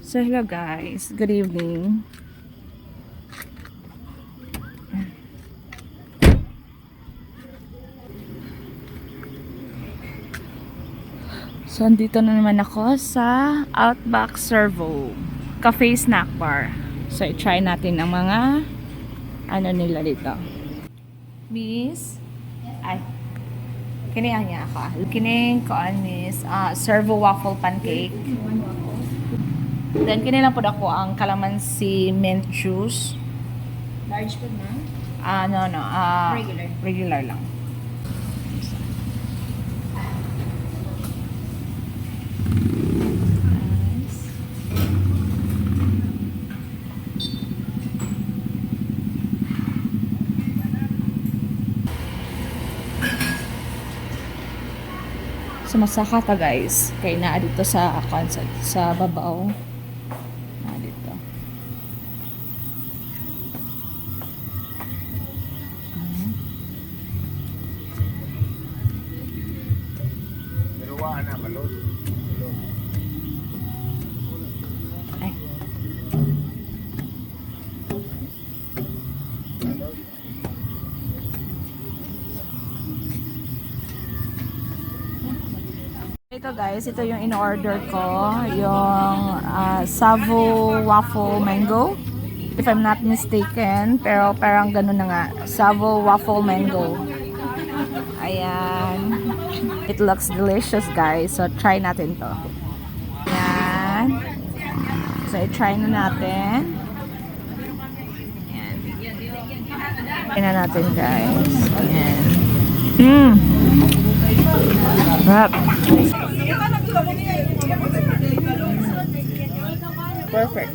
So hello guys, good evening. So andito na naman ako sa Outback Servo Cafe Snack Bar. So i-try natin ang mga ano nila dito. Miss, ay, kinihan niya ako. Kining koan miss, servo waffle pancake. Then kinilang po ako ang calamansi mint juice. Large po na? No, Regular. Regular lang. Nice. Sumasaka ta guys. Kaya na dito sa concert sa babaw. Na dito. Niluwaan na, balot. Ay. Ito guys, ito yung in-order ko, yung Savo Waffle Mango. If I'm not mistaken, pero parang ganun na nga, Savo Waffle Mango. Ayan. It looks delicious guys, so try natin to. Ayan. So i-try na natin. Ayan. Try na natin guys. Ayan. Rap. Perfect.